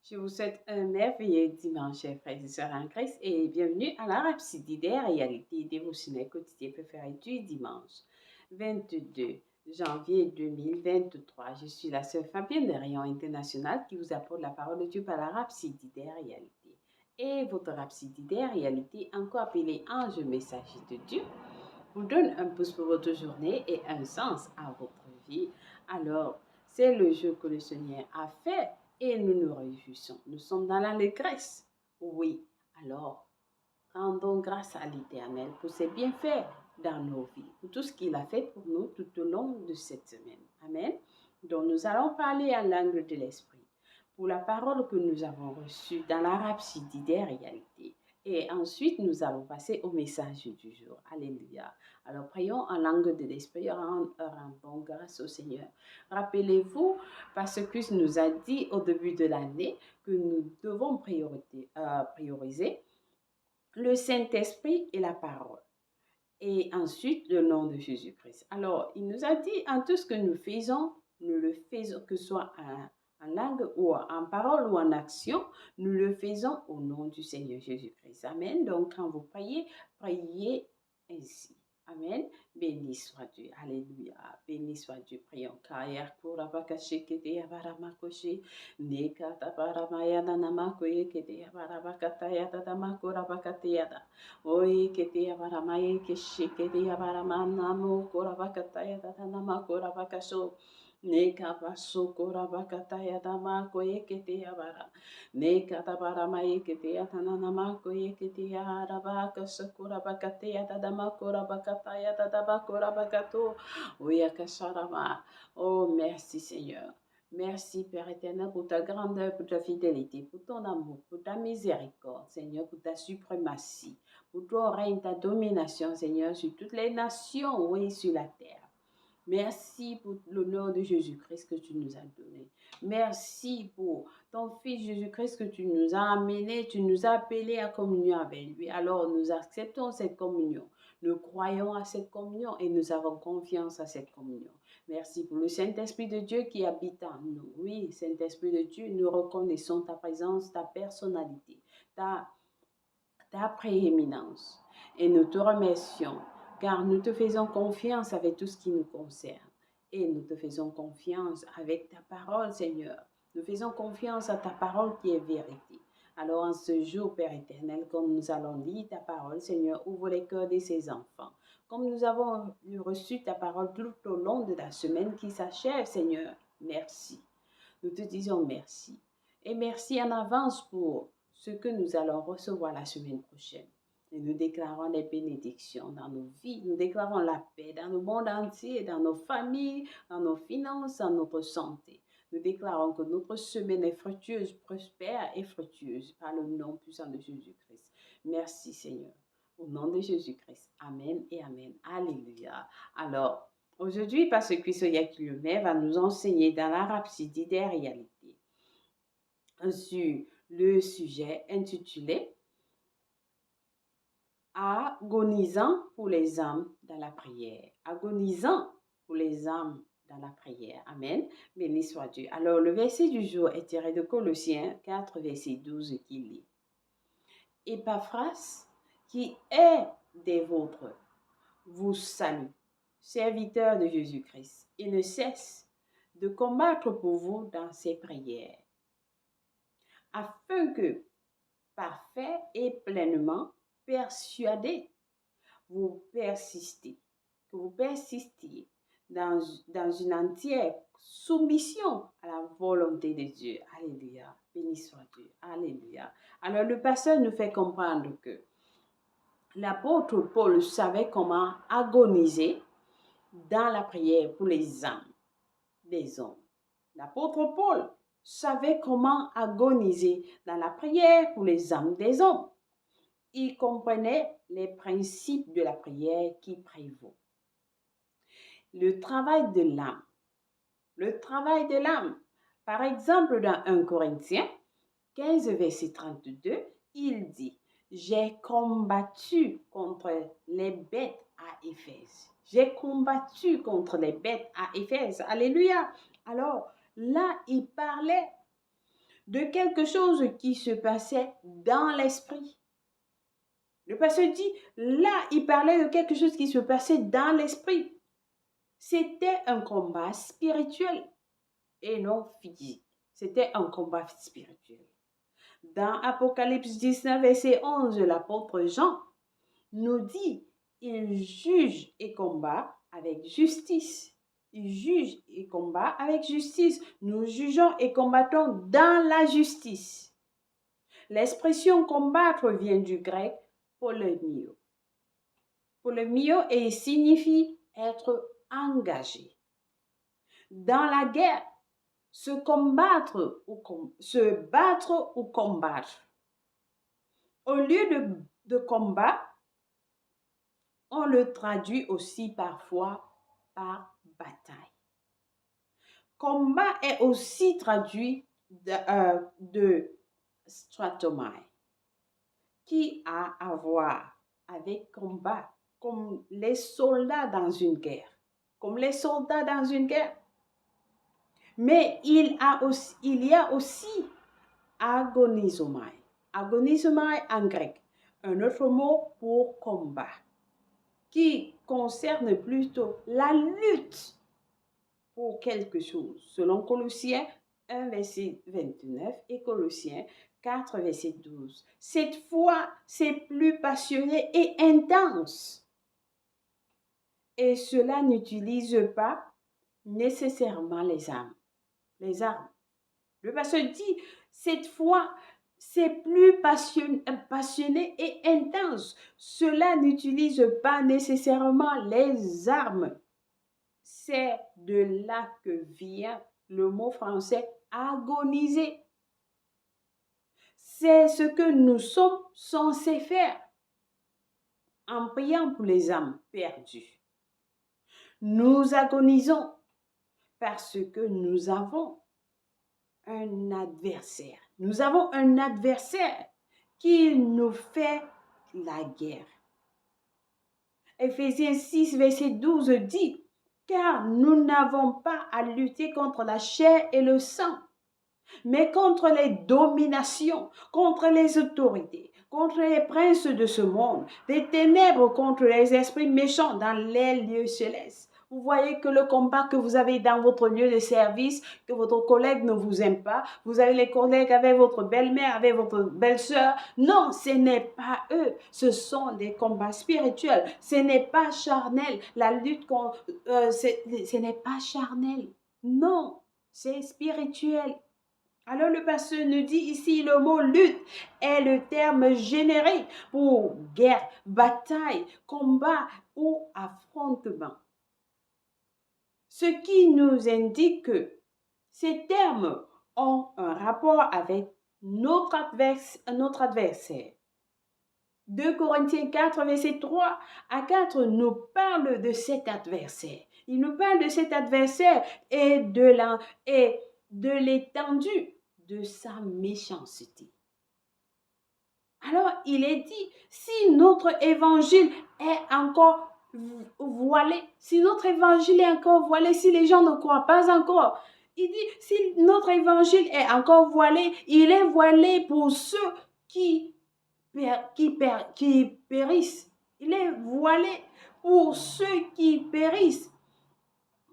Je vous souhaite un merveilleux dimanche, chers frères et sœurs en Christ, et bienvenue à la Rhapsodie des réalités dévotionnelles quotidiennes préférées du dimanche 22 janvier 2023. Je suis la sœur Fabienne de Rayon International qui vous apporte la parole de Dieu par la Rhapsodie des réalités. Et votre Rhapsodie des réalités, encore appelée Ange messager de Dieu, vous donne un pouce pour votre journée et un sens à votre vie. Alors, c'est le jour que le Seigneur a fait et nous nous réjouissons. Nous sommes dans l'allégresse. Oui, alors, rendons grâce à l'Éternel pour ses bienfaits dans nos vies, pour tout ce qu'il a fait pour nous tout au long de cette semaine. Amen. Donc, nous allons parler en langue de l'Esprit pour la parole que nous avons reçue dans la Rhapsodie des réalités. Et ensuite, nous allons passer au message du jour. Alléluia. Alors, prions en langue de l'Esprit, rendons grâce au Seigneur. Rappelez-vous, parce que nous a dit au début de l'année que nous devons prioriser le Saint-Esprit et la parole. Et ensuite, le nom de Jésus-Christ. Alors, il nous a dit, en tout ce que nous faisons, nous le faisons, que ce soit en langue ou en parole ou en action, nous le faisons au nom du Seigneur Jésus-Christ. Amen. Donc, quand vous priez, priez ainsi. Amen. Béni soit Dieu. Alléluia. Béni soit Dieu. Prions. Kaya kurabakashi kete yabaramakoshi. Nekata baramaya nanamakoye kete yabarabakataya tadamakurabakatayada. Oi kete yabaramaye keshi kete yabaramanamu kurabakataya tadanamakurabakasho. Nekabasu kurabakataya damakoye kete yabara. Nekatabaramayé kete yatananamakoye kete yarabakasakurabakataya tadamakurabakataya tadabakurabakato. Oyakasharama. Oh, merci Seigneur. Merci Père éternel pour ta grandeur, pour ta fidélité, pour ton amour, pour ta miséricorde, Seigneur, pour ta suprématie, pour ton règne, ta domination, Seigneur, sur toutes les nations, oui, sur la terre. Merci pour l'honneur de Jésus-Christ que tu nous as donné. Merci pour ton Fils Jésus-Christ que tu nous as amené, tu nous as appelés à communion avec lui. Alors nous acceptons cette communion. Nous croyons à cette communion et nous avons confiance à cette communion. Merci pour le Saint-Esprit de Dieu qui habite en nous. Oui, Saint-Esprit de Dieu, nous reconnaissons ta présence, ta personnalité, ta prééminence. Et nous te remercions car nous te faisons confiance avec tout ce qui nous concerne. Et nous te faisons confiance avec ta parole, Seigneur. Nous faisons confiance à ta parole qui est vérité. Alors en ce jour, Père éternel, comme nous allons lire ta parole, Seigneur, ouvre les cœurs de ces enfants. Comme nous avons reçu ta parole tout au long de la semaine qui s'achève, Seigneur, merci. Nous te disons merci. Et merci en avance pour ce que nous allons recevoir la semaine prochaine. Et nous déclarons les bénédictions dans nos vies. Nous déclarons la paix dans le monde entier, dans nos familles, dans nos finances, dans notre santé. Nous déclarons que notre semaine est fructueuse, prospère et fructueuse par le nom puissant de Jésus-Christ. Merci Seigneur. Au nom de Jésus-Christ. Amen et Amen. Alléluia. Alors, aujourd'hui, parce que Soya Kilomé va nous enseigner dans la Rhapsodie des réalités sur le sujet intitulé Agonisant pour les âmes dans la prière. Agonisant pour les âmes dans la prière. Amen. Béni soit Dieu. Alors, le verset du jour est tiré de Colossiens 4, verset 12 qui lit. Épaphras, qui est des vôtres, vous salue, serviteur de Jésus-Christ, et ne cesse de combattre pour vous dans ses prières, afin que, parfait et pleinement persuadé, vous persistiez dans une entière soumission à la volonté de Dieu. Alléluia. Béni soit Dieu. Alléluia. Alors le pasteur nous fait comprendre que l'apôtre Paul savait comment agoniser dans la prière pour les âmes des hommes. L'apôtre Paul savait comment agoniser dans la prière pour les âmes des hommes. Il comprenait les principes de la prière qui prévaut. Le travail de l'âme. Le travail de l'âme. Par exemple, dans 1 Corinthiens 15, verset 32, il dit « J'ai combattu contre les bêtes à Éphèse. » J'ai combattu contre les bêtes à Éphèse. Alléluia. Alors, là, il parlait de quelque chose qui se passait dans l'esprit. Le pasteur dit, là, il parlait de quelque chose qui se passait dans l'esprit. C'était un combat spirituel et non physique. C'était un combat spirituel. Dans Apocalypse 19, verset 11, l'apôtre Jean nous dit, il juge et combat avec justice. Il juge et combat avec justice. Nous jugeons et combattons dans la justice. L'expression combattre vient du grec polemio. Polemio et signifie être engagé. Dans la guerre, se battre ou combattre. Au lieu de combat, on le traduit aussi parfois par bataille. Combat est aussi traduit de stratomai, qui a à voir avec combat, comme les soldats dans une guerre. Mais il y a aussi agonizomai. Agonizomai en grec, un autre mot pour combat, qui concerne plutôt la lutte pour quelque chose, selon Colossiens 1, verset 29 et Colossiens 4, verset 12. Cette foi, c'est plus passionné et intense. Et cela n'utilise pas nécessairement les armes. Le pasteur dit, cette foi, c'est plus passionné et intense. Cela n'utilise pas nécessairement les armes. C'est de là que vient le mot français agoniser. C'est ce que nous sommes censés faire en priant pour les âmes perdues. Nous agonisons parce que nous avons un adversaire. Nous avons un adversaire qui nous fait la guerre. Éphésiens 6, verset 12 dit, car nous n'avons pas à lutter contre la chair et le sang, mais contre les dominations, contre les autorités, contre les princes de ce monde, des ténèbres contre les esprits méchants dans les lieux célestes. Vous voyez que le combat que vous avez dans votre lieu de service, que votre collègue ne vous aime pas, vous avez les collègues avec votre belle-mère, avec votre belle-sœur. Non, ce n'est pas eux. Ce sont des combats spirituels. Ce n'est pas charnel. La lutte, ce n'est pas charnel. Non, c'est spirituel. Alors le pasteur nous dit ici, le mot lutte est le terme générique pour guerre, bataille, combat ou affrontement. Ce qui nous indique que ces termes ont un rapport avec notre adversaire. 2 Corinthiens 4, verset 3 à 4 nous parle de cet adversaire. Il nous parle de cet adversaire et de l'étendue de sa méchanceté. Alors, il est dit, si notre évangile est encore voilé, si les gens ne croient pas encore, il dit, si notre évangile est encore voilé, il est voilé pour ceux qui périssent. Il est voilé pour ceux qui périssent,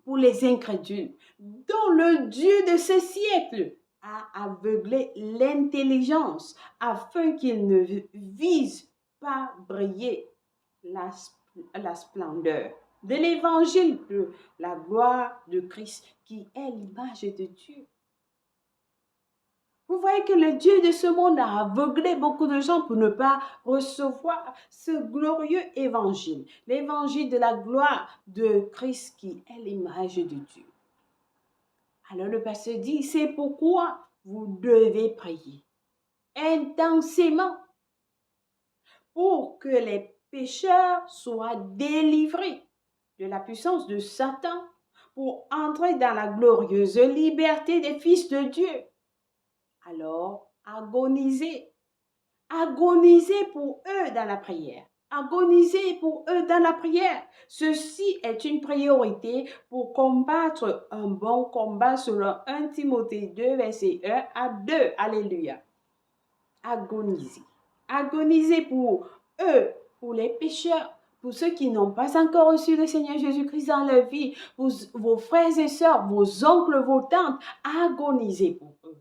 pour les incrédules, dont le Dieu de ce siècle a aveuglé l'intelligence afin qu'ils ne visent pas briller la splendeur de l'évangile de la gloire de Christ qui est l'image de Dieu. Vous voyez que le Dieu de ce monde a aveuglé beaucoup de gens pour ne pas recevoir ce glorieux évangile, l'évangile de la gloire de Christ qui est l'image de Dieu. Alors le pasteur dit, c'est pourquoi vous devez prier intensément pour que les pécheurs soient délivrés de la puissance de Satan pour entrer dans la glorieuse liberté des fils de Dieu. Alors, agonisez pour eux dans la prière. Agonisez pour eux dans la prière. Ceci est une priorité pour combattre un bon combat selon 1 Timothée 2, verset 1 à 2. Alléluia. Agonisez. Agonisez pour eux, pour les pécheurs, pour ceux qui n'ont pas encore reçu le Seigneur Jésus-Christ dans leur vie, pour vos frères et sœurs, vos oncles, vos tantes. Agonisez pour eux.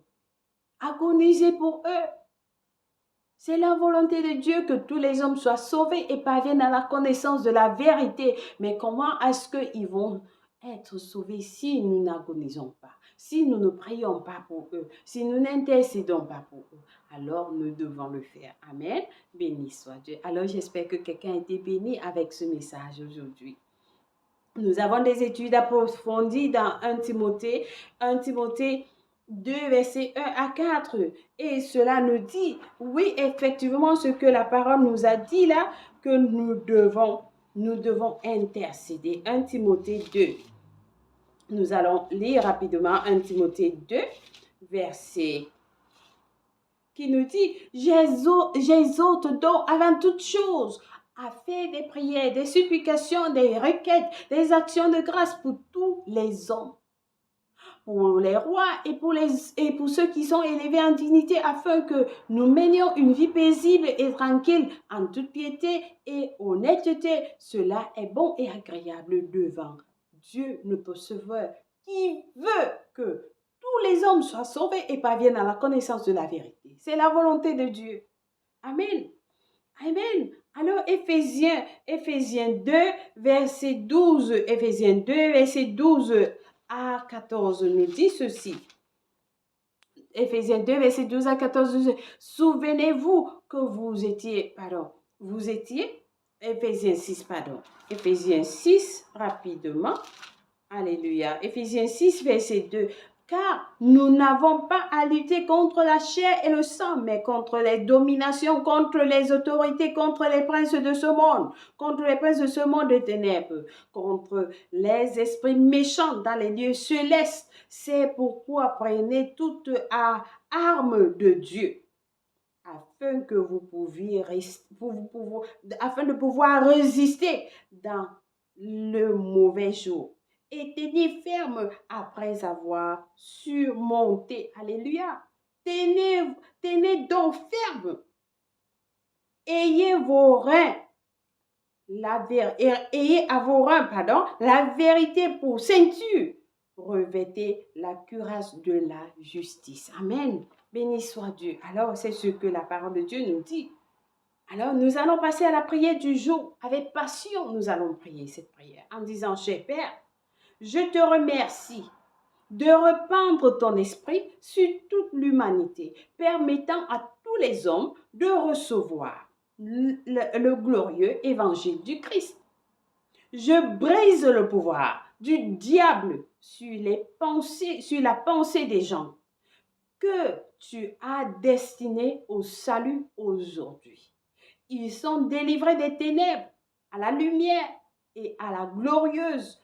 Agonisez pour eux. C'est la volonté de Dieu que tous les hommes soient sauvés et parviennent à la connaissance de la vérité. Mais comment est-ce qu'ils vont être sauvés si nous n'agonisons pas, si nous ne prions pas pour eux, si nous n'intercédons pas pour eux? Alors nous devons le faire. Amen. Béni soit Dieu. Alors j'espère que quelqu'un a été béni avec ce message aujourd'hui. Nous avons des études approfondies dans 1 Timothée 2, versets 1 à 4. Et cela nous dit, oui, effectivement, ce que la parole nous a dit là, que nous devons intercéder. 1 Timothée 2. Nous allons lire rapidement 1 Timothée 2, verset qui nous dit, j'exhorte donc avant toute chose à faire des prières, des supplications, des requêtes, des actions de grâce pour tous les hommes, pour les rois et pour ceux qui sont élevés en dignité, afin que nous menions une vie paisible et tranquille en toute piété et honnêteté. Cela est bon et agréable devant Dieu, notre Sauveur, qui veut que tous les hommes soient sauvés et parviennent à la connaissance de la vérité. C'est la volonté de Dieu. Amen. Amen. Alors, Éphésiens 2, verset 12, Éphésiens 2, verset 12 à 14 nous dit ceci. Éphésiens 2, verset 12 à 14. Souvenez-vous que Éphésiens 6, Éphésiens 6, rapidement. Alléluia. Éphésiens 6, verset 2. Car nous n'avons pas à lutter contre la chair et le sang, mais contre les dominations, contre les autorités, contre les princes de ce monde, de ténèbres, contre les esprits méchants dans les lieux célestes. C'est pourquoi prenez toute arme de Dieu, afin de pouvoir résister dans le mauvais jour. Et tenez ferme après avoir surmonté. Alléluia. Tenez donc ferme. Ayez à vos reins la vérité pour ceinture. Revêtez la cuirasse de la justice. Amen. Béni soit Dieu. Alors, c'est ce que la parole de Dieu nous dit. Alors, nous allons passer à la prière du jour. Avec passion, nous allons prier cette prière en disant, cher Père, je te remercie de répandre ton esprit sur toute l'humanité, permettant à tous les hommes de recevoir le glorieux évangile du Christ. Je brise le pouvoir du diable sur la pensée des gens que tu as destinés au salut aujourd'hui. Ils sont délivrés des ténèbres à la lumière et à la glorieuse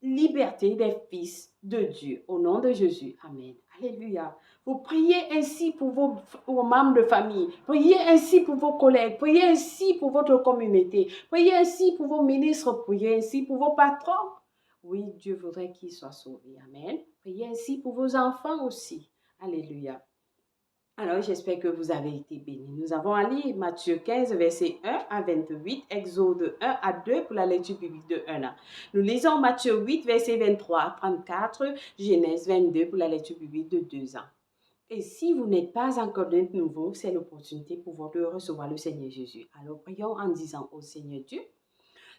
liberté des fils de Dieu. Au nom de Jésus. Amen. Alléluia. Vous priez ainsi pour vos membres de famille. Priez ainsi pour vos collègues. Priez ainsi pour votre communauté. Priez ainsi pour vos ministres. Priez ainsi pour vos patrons. Oui, Dieu voudrait qu'ils soient sauvés. Amen. Priez ainsi pour vos enfants aussi. Alléluia. Alors, j'espère que vous avez été bénis. Nous avons à lire Matthieu 15, verset 1 à 28, Exode 1 à 2 pour la lecture biblique de 1 an. Nous lisons Matthieu 8, verset 23 à 34, Genèse 22 pour la lecture biblique de 2 ans. Et si vous n'êtes pas encore de nouveau, c'est l'opportunité pour vous de recevoir le Seigneur Jésus. Alors, prions en disant au Seigneur Dieu,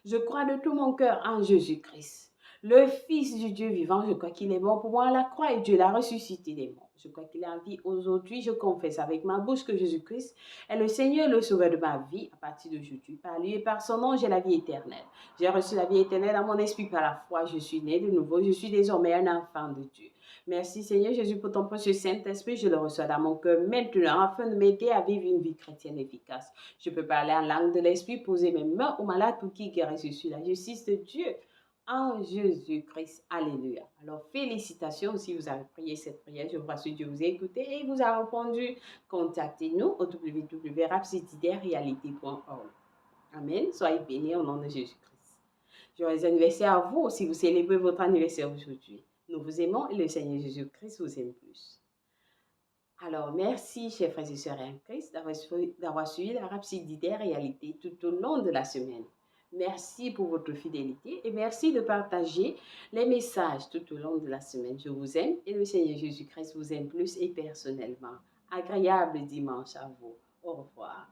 je crois de tout mon cœur en Jésus-Christ, le Fils du Dieu vivant. Je crois qu'il est mort pour moi à la croix et Dieu l'a ressuscité des morts. Je crois qu'il est en vie aujourd'hui. Je confesse avec ma bouche que Jésus-Christ est le Seigneur et le Sauveur de ma vie. À partir d'aujourd'hui, par lui et par son nom, j'ai la vie éternelle. J'ai reçu la vie éternelle dans mon esprit par la foi. Je suis né de nouveau. Je suis désormais un enfant de Dieu. Merci Seigneur Jésus pour ton précieux Saint-Esprit. Je le reçois dans mon cœur maintenant afin de m'aider à vivre une vie chrétienne efficace. Je peux parler en langue de l'Esprit, poser mes mains aux malades pour qu'ils guérissent. Je suis la justice de Dieu en Jésus-Christ. Alléluia. Alors, félicitations si vous avez prié cette prière. Je vois que Dieu vous a écouté et vous a répondu. Contactez-nous au www.rapsididerealité.org. Amen. Soyez bénis au nom de Jésus-Christ. Joyeux anniversaire à vous si vous célébrez votre anniversaire aujourd'hui. Nous vous aimons et le Seigneur Jésus-Christ vous aime plus. Alors, merci, chers frères et sœurs en Christ, d'avoir suivi la Rhapsodie des réalités tout au long de la semaine. Merci pour votre fidélité et merci de partager les messages tout au long de la semaine. Je vous aime et le Seigneur Jésus-Christ vous aime plus et personnellement. Agréable dimanche à vous. Au revoir.